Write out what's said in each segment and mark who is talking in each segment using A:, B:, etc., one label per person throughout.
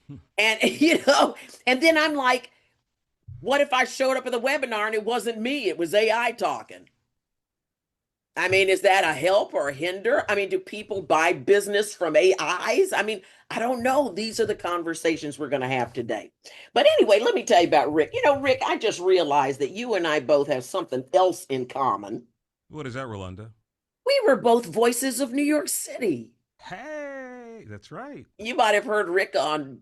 A: And, and then I'm like, what if I showed up at the webinar and it wasn't me? It was AI talking. I mean, is that a help or a hinder? I mean, do people buy business from AIs? I mean, I don't know. These are the conversations we're going to have today. But anyway, let me tell you about Rick. Rick, I just realized that you and I both have something else in common.
B: What is that, Rolanda?
A: We were both voices of New York City.
B: Hey, that's right.
A: You might have heard Rick on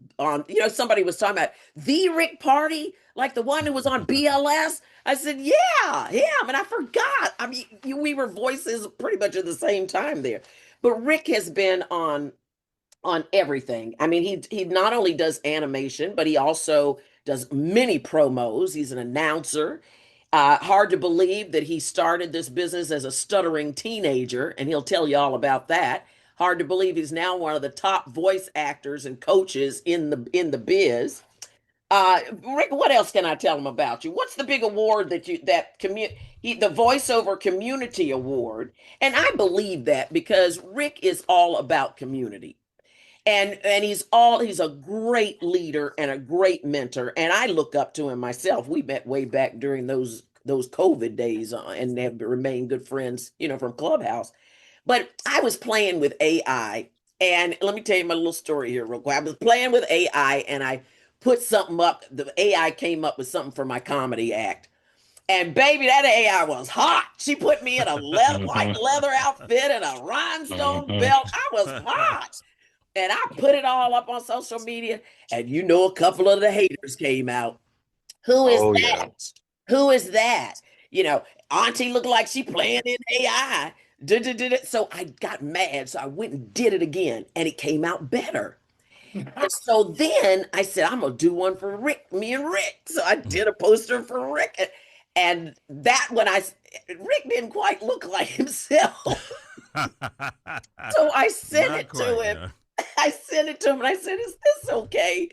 A: somebody was talking about the Rick Party, like the one who was on BLS. I said, yeah, him, and I forgot. I mean, we were voices pretty much at the same time there. But Rick has been on everything. I mean, he not only does animation, but he also does many promos. He's an announcer. Hard to believe that he started this business as a stuttering teenager, and he'll tell you all about that. Hard to believe he's now one of the top voice actors and coaches in the biz. Rick, what else can I tell him about you? What's the big award the voiceover community award? And I believe that because Rick is all about community. And he's a great leader and a great mentor, and I look up to him myself. We met way back during those COVID days, and have remained good friends, from Clubhouse. But I was playing with AI, and let me tell you my little story here real quick. I was playing with AI, and I put something up. The AI came up with something for my comedy act. And baby, that AI was hot. She put me in a white leather outfit and a rhinestone belt. I was hot. And I put it all up on social media, and a couple of the haters came out. Who is
C: Oh yeah.
A: that? Who is that? You know, Auntie looked like she playing in AI. So I got mad. So I went and did it again, and it came out better. And so then I said, I'm gonna do one for Rick, me and Rick. So I did a poster for Rick. And that when Rick didn't quite look like himself. So I sent
B: Not
A: it to
B: quite,
A: him.
B: yeah.
A: I sent it to him and I said, is this okay?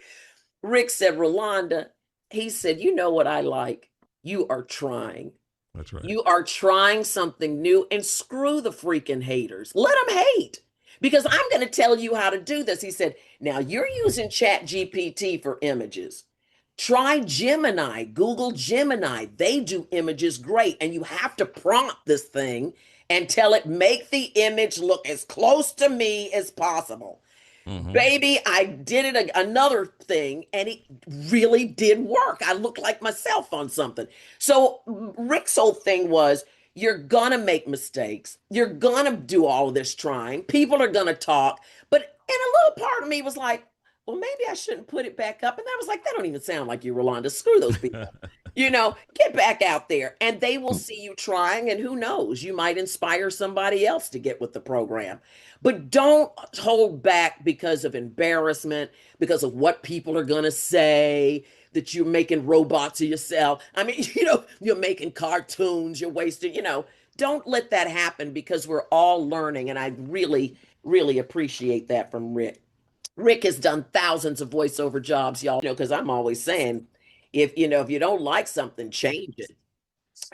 A: Rick said, Rolanda, he said, you know what I like? You are trying.
B: That's right.
A: You are trying something new, and screw the freaking haters. Let them hate because I'm going to tell you how to do this. He said, now you're using Chat GPT for images. Try Gemini, Google Gemini. They do images great. And you have to prompt this thing and tell it, make the image look as close to me as possible.
B: Mm-hmm.
A: Baby, I did another thing and it really did work. I looked like myself on something. So Rick's whole thing was you're gonna make mistakes. You're gonna do all of this trying. People are gonna talk. But and a little part of me was like, well, maybe I shouldn't put it back up. And I was like, that don't even sound like you, Rolanda. Screw those people. Get back out there and they will see you trying. And who knows, you might inspire somebody else to get with the program. But don't hold back because of embarrassment, because of what people are going to say, that you're making robots of yourself. I mean, you're making cartoons, you're wasting, don't let that happen because we're all learning. And I really, really appreciate that from Rick. Rick has done thousands of voiceover jobs, y'all, because I'm always saying, if you don't like something, change it.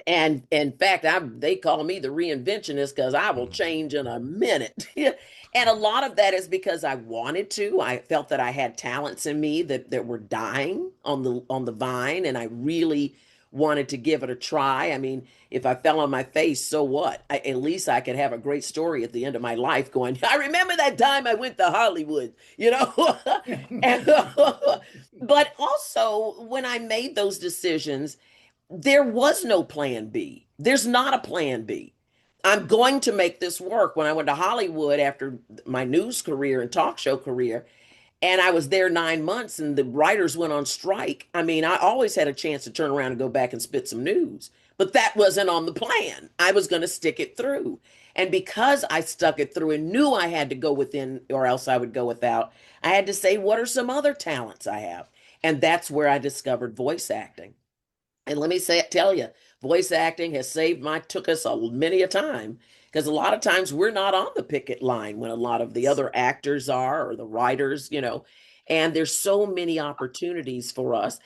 A: And in fact, they call me the reinventionist because I will change in a minute. And a lot of that is because I wanted to. I felt that I had talents in me that were dying on the vine, and I really wanted to give it a try. I mean, if I fell on my face, so what? At least I could have a great story at the end of my life going, I remember that time I went to Hollywood, and, but also when I made those decisions, there was no plan B. There's not a plan B. I'm going to make this work. When I went to Hollywood after my news career and talk show career, and I was there 9 months and the writers went on strike. I mean, I always had a chance to turn around and go back and spit some news, but that wasn't on the plan. I was going to stick it through. And because I stuck it through and knew I had to go within or else I would go without, I had to say, what are some other talents I have? And that's where I discovered voice acting. And let me tell you, voice acting has saved took us many a time because a lot of times we're not on the picket line when a lot of the other actors are or the writers. And there's so many opportunities for us.